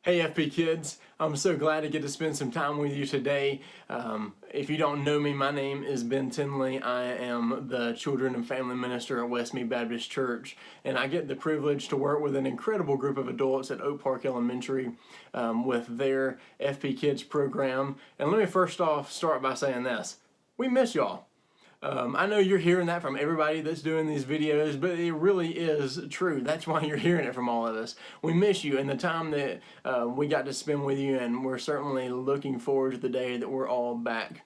Hey FP kids, I'm so glad to get to spend some time with you today. If you don't know me, my name is Ben Tinley. I am the Children and Family Minister at Westmead Baptist Church, and I get the privilege to work with an incredible group of adults at Oak Park Elementary with their FP Kids program. And let me first off start by saying this. We miss y'all. I know you're hearing that from everybody that's doing these videos, but it really is true. That's why you're hearing it from all of us. We miss you and the time that we got to spend with you, and we're certainly looking forward to the day that we're all back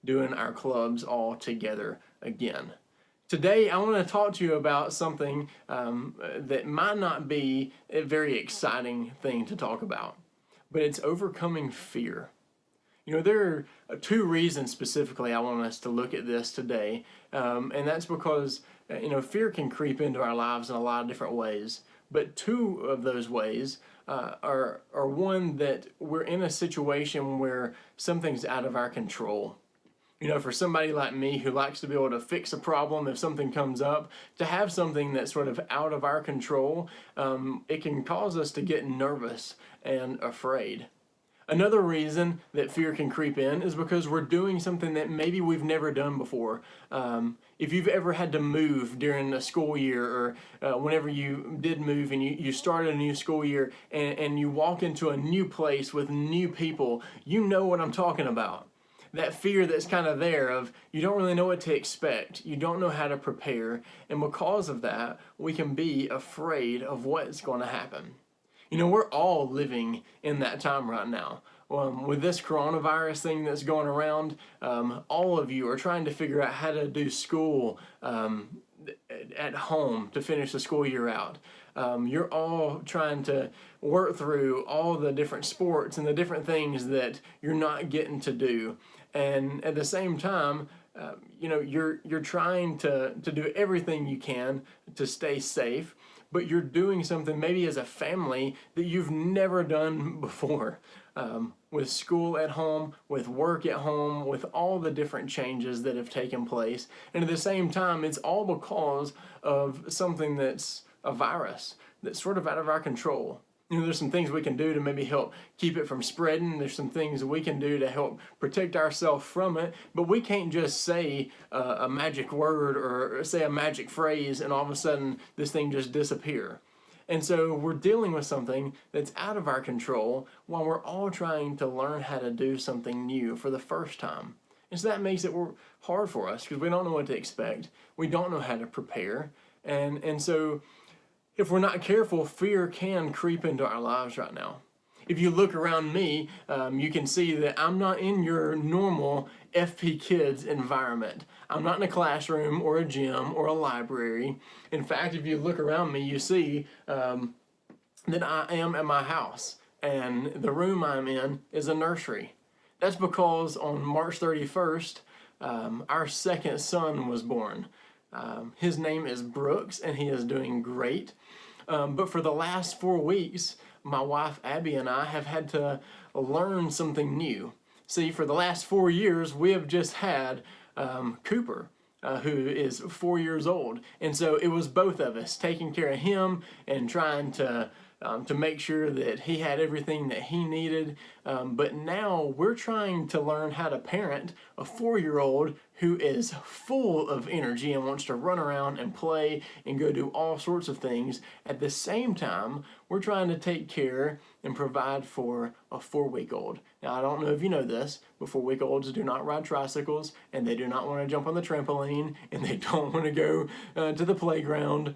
doing our clubs all together again. Today, I want to talk to you about something that might not be a very exciting thing to talk about, but it's overcoming fear. You know, there are two reasons specifically I want us to look at this today, and that's because, fear can creep into our lives in a lot of different ways. But two of those ways are one that we're in a situation where something's out of our control. You know, for somebody like me who likes to be able to fix a problem if something comes up, to have something that's sort of out of our control, it can cause us to get nervous and afraid. Another reason that fear can creep in is because we're doing something that maybe we've never done before. If you've ever had to move during a school year, or whenever you did move and you started a new school year and you walk into a new place with new people, you know what I'm talking about. That fear that's kind of there of you don't really know what to expect, you don't know how to prepare, and because of that, we can be afraid of what's going to happen. You know, we're all living in that time right now. With this coronavirus thing that's going around, all of you are trying to figure out how to do school at home to finish the school year out. You're all trying to work through all the different sports and the different things that you're not getting to do. And at the same time, you're trying to do everything you can to stay safe, but you're doing something maybe as a family that you've never done before. With school at home, with work at home, with all the different changes that have taken place. And at the same time, it's all because of something that's a virus that's sort of out of our control. You know, there's some things we can do to maybe help keep it from spreading. There's some things we can do to help protect ourselves from it. But we can't just say a magic word or say a magic phrase and all of a sudden this thing just disappear. And so we're dealing with something that's out of our control while we're all trying to learn how to do something new for the first time. And so that makes it hard for us because we don't know what to expect. We don't know how to prepare. And so if we're not careful, fear can creep into our lives right now. If you look around me, you can see that I'm not in your normal FP Kids environment. I'm not in a classroom or a gym or a library. In fact, if you look around me, you see that I am at my house, and the room I'm in is a nursery. That's because on March 31st, our second son was born. His name is Brooks, and he is doing great. But for the last 4 weeks, my wife Abby and I have had to learn something new. See, for the last 4 years, we have just had Cooper, who is 4 years old. And so it was both of us taking care of him and trying to make sure that he had everything that he needed. But now we're trying to learn how to parent a 4-year-old who is full of energy and wants to run around and play and go do all sorts of things. At the same time, we're trying to take care and provide for a 4-week-old. Now, I don't know if you know this, but 4-week-olds do not ride tricycles, and they do not want to jump on the trampoline, and they don't want to go to the playground.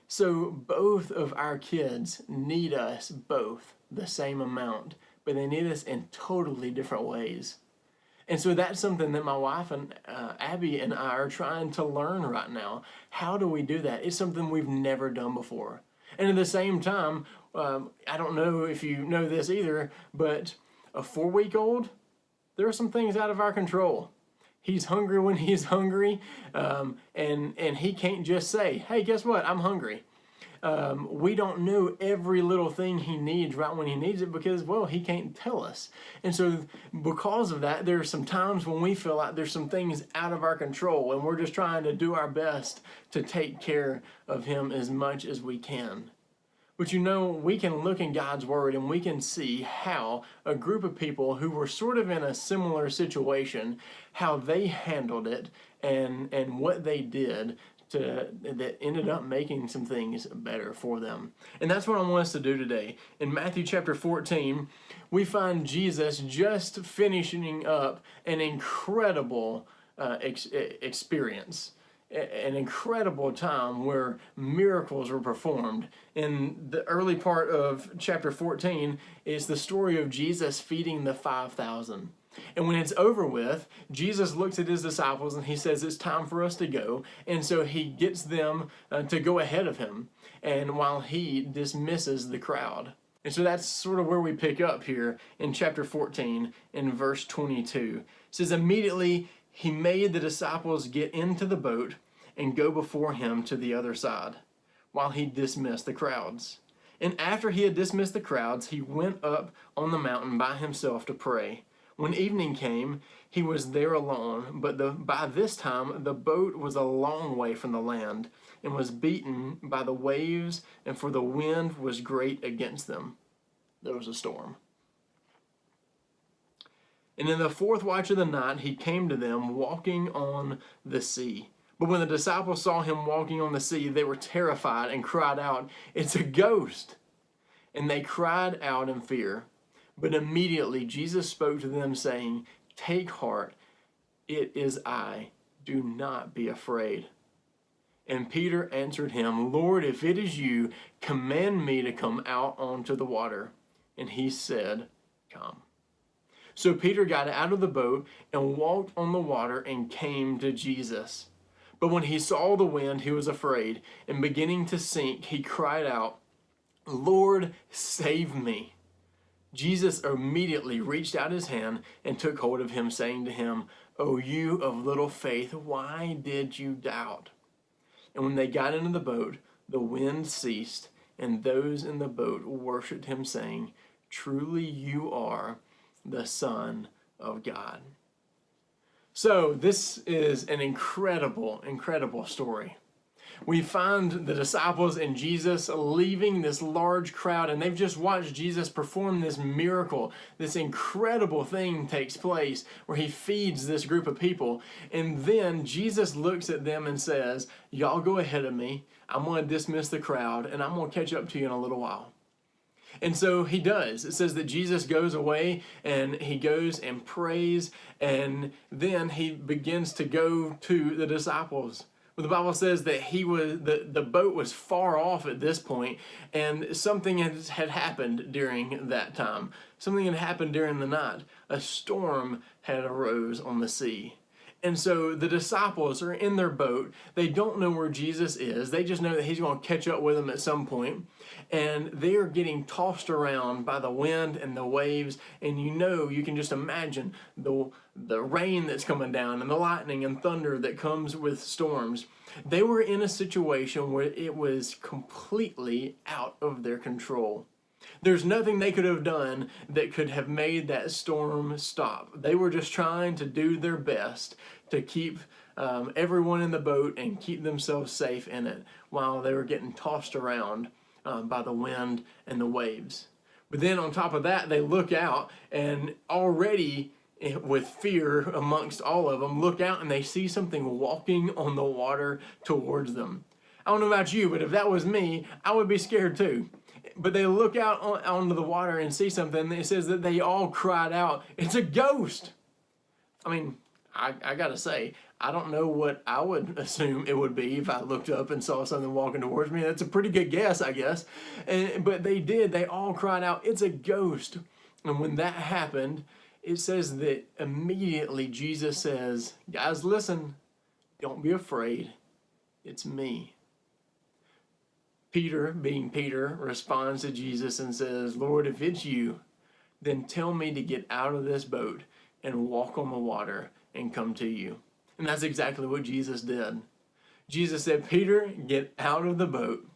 So both of our kids need us both the same amount, but they need us in totally different ways. And so that's something that my wife and Abby and I are trying to learn right now. How do we do that? It's something we've never done before. And at the same time, I don't know if you know this either, but a 4-week-old, there are some things out of our control. He's hungry when he's hungry, and he can't just say, hey, guess what, I'm hungry. We don't know every little thing he needs right when he needs it because, well, he can't tell us. And so because of that, there are some times when we feel like there's some things out of our control, and we're just trying to do our best to take care of him as much as we can. But we can look in God's Word and we can see how a group of people who were sort of in a similar situation, how they handled it and what they did that ended up making some things better for them. And that's what I want us to do today. In Matthew chapter 14, we find Jesus just finishing up an incredible experience, an incredible time where miracles were performed. In the early part of chapter 14 is the story of Jesus feeding the 5,000. And when it's over with, Jesus looks at his disciples and he says, it's time for us to go. And so he gets them to go ahead of him, and while he dismisses the crowd. And so that's sort of where we pick up here in chapter 14 in verse 22. It says, immediately he made the disciples get into the boat and go before him to the other side, while he dismissed the crowds. And after he had dismissed the crowds, he went up on the mountain by himself to pray. When evening came, he was there alone, but by this time the boat was a long way from the land, and was beaten by the waves, and for the wind was great against them. There was a storm. And in the fourth watch of the night he came to them walking on the sea. But when the disciples saw him walking on the sea, they were terrified and cried out, it's a ghost! And they cried out in fear. But immediately Jesus spoke to them, saying, take heart, it is I, do not be afraid. And Peter answered him, Lord, if it is you, command me to come out onto the water. And he said, come. So Peter got out of the boat and walked on the water and came to Jesus. But when he saw the wind, he was afraid, and beginning to sink, he cried out, Lord, save me. Jesus immediately reached out his hand and took hold of him, saying to him, O you of little faith, why did you doubt? And when they got into the boat, the wind ceased, and those in the boat worshipped him, saying, truly you are the Son of God. So this is an incredible, incredible story. We find the disciples and Jesus leaving this large crowd, and they've just watched Jesus perform this miracle. This incredible thing takes place where he feeds this group of people. And then Jesus looks at them and says, y'all go ahead of me. I'm going to dismiss the crowd, and I'm going to catch up to you in a little while. And so he does. It says that Jesus goes away and he goes and prays, and then he begins to go to the disciples. Well, the Bible says that the boat was far off at this point, and something had happened during that time. Something had happened during the night. A storm had arose on the sea. And so the disciples are in their boat. They don't know where Jesus is. They just know that he's going to catch up with them at some point. And they are getting tossed around by the wind and the waves. And you can just imagine the rain that's coming down and the lightning and thunder that comes with storms. They were in a situation where it was completely out of their control. There's nothing they could have done that could have made that storm stop. They were just trying to do their best to keep everyone in the boat and keep themselves safe in it while they were getting tossed around by the wind and the waves. But then on top of that, they look out, and already with fear amongst all of them, look out and they see something walking on the water towards them. I don't know about you, but if that was me, I would be scared too. But they look out onto the water and see something. It says that they all cried out, it's a ghost. I mean, I gotta say, I don't know what I would assume it would be if I looked up and saw something walking towards me. That's a pretty good guess, I guess. But they did. They all cried out, it's a ghost. And when that happened, it says that immediately Jesus says, guys, listen, don't be afraid. It's me. Peter, being Peter, responds to Jesus and says, Lord, if it's you, then tell me to get out of this boat and walk on the water and come to you. And that's exactly what Jesus did. Jesus said, Peter, get out of the boat.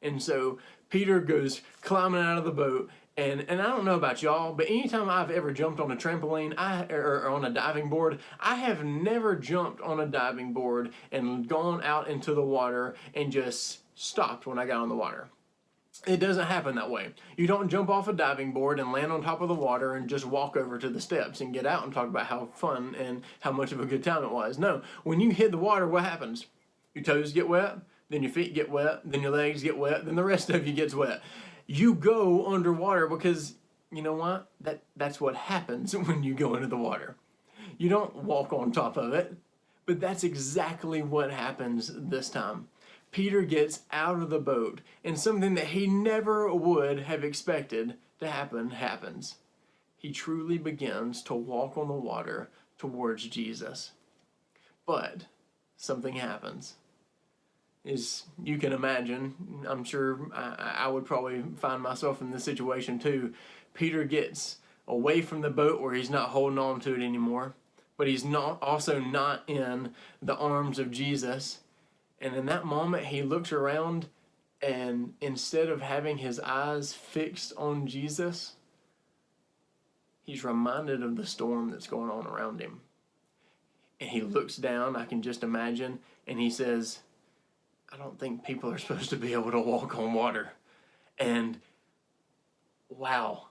And so Peter goes climbing out of the boat. And I don't know about y'all, but anytime I've ever jumped on a trampoline or on a diving board, I have never jumped on a diving board and gone out into the water and just stopped when I got on the water. It doesn't happen that way. You don't jump off a diving board and land on top of the water and just walk over to the steps and get out and talk about how fun and how much of a good time it was. No, when you hit the water, what happens? Your toes get wet, then your feet get wet, then your legs get wet, then the rest of you gets wet. You go underwater because, you know what? That's what happens when you go into the water. You don't walk on top of it, but that's exactly what happens this time. Peter gets out of the boat, and something that he never would have expected to happen happens. He truly begins to walk on the water towards Jesus. But something happens. As you can imagine, I'm sure I would probably find myself in this situation too. Peter gets away from the boat where he's not holding on to it anymore, but he's also not in the arms of Jesus. And in that moment, he looks around, and instead of having his eyes fixed on Jesus, he's reminded of the storm that's going on around him. And he looks down, I can just imagine, and he says, I don't think people are supposed to be able to walk on water. And wow,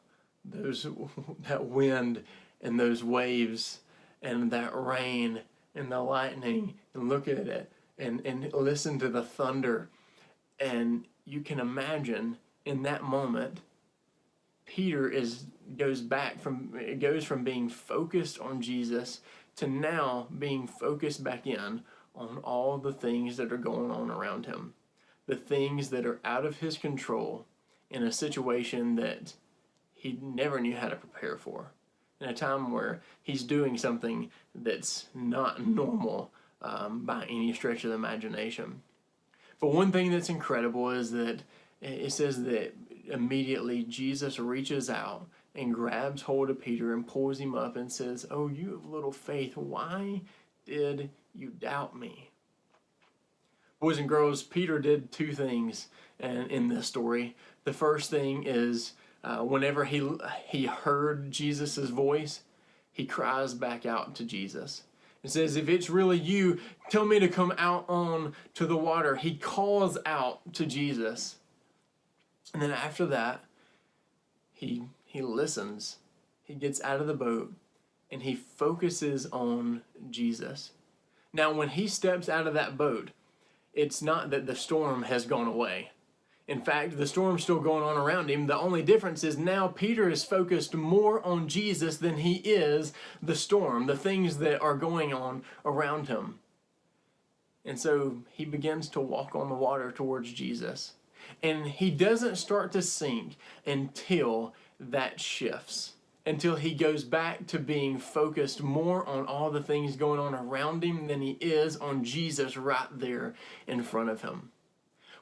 that wind and those waves and that rain and the lightning, and look at it. And listen to the thunder. And you can imagine in that moment, Peter goes from being focused on Jesus to now being focused back in on all the things that are going on around him. The things that are out of his control in a situation that he never knew how to prepare for. In a time where he's doing something that's not normal by any stretch of the imagination. But one thing that's incredible is that it says that immediately Jesus reaches out and grabs hold of Peter and pulls him up and says, "Oh, you have little faith, why did you doubt me?" Boys and girls, Peter did two things in this story. The first thing is whenever he heard Jesus' voice, he cries back out to Jesus. It says, if it's really you, tell me to come out on to the water. He calls out to Jesus. And then after that, he listens. He gets out of the boat and he focuses on Jesus. Now, when he steps out of that boat, it's not that the storm has gone away. In fact, the storm's still going on around him. The only difference is now Peter is focused more on Jesus than he is the storm, the things that are going on around him. And so he begins to walk on the water towards Jesus. And he doesn't start to sink until that shifts, until he goes back to being focused more on all the things going on around him than he is on Jesus right there in front of him.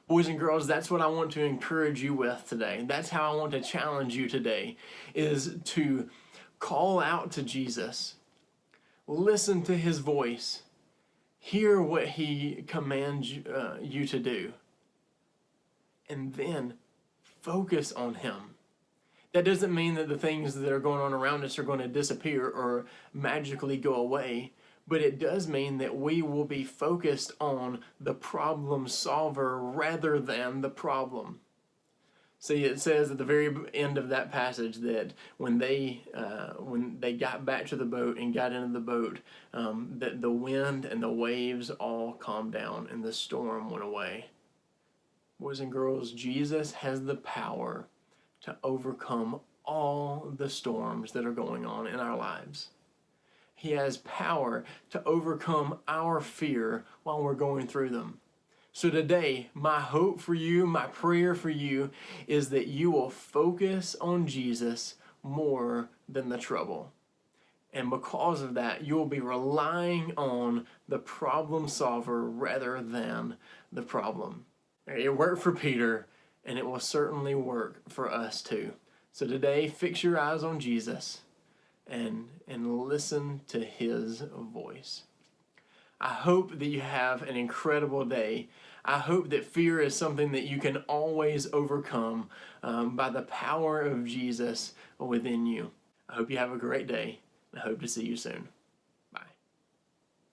Boys and girls, that's what I want to encourage you with today. That's how I want to challenge you today, is to call out to Jesus. Listen to his voice. Hear what he commands you to do. And then focus on him. That doesn't mean that the things that are going on around us are going to disappear or magically go away. But it does mean that we will be focused on the problem solver rather than the problem. See, it says at the very end of that passage that when they got back to the boat and got into the boat, that the wind and the waves all calmed down and the storm went away. Boys and girls, Jesus has the power to overcome all the storms that are going on in our lives. He has power to overcome our fear while we're going through them. So today, my hope for you, my prayer for you, is that you will focus on Jesus more than the trouble. And because of that, you'll be relying on the problem solver rather than the problem. It worked for Peter, and it will certainly work for us too. So today, fix your eyes on Jesus and listen to his voice. I hope that you have an incredible day. I hope that fear is something that you can always overcome by the power of Jesus within you. I hope you have a great day. I hope to see you soon.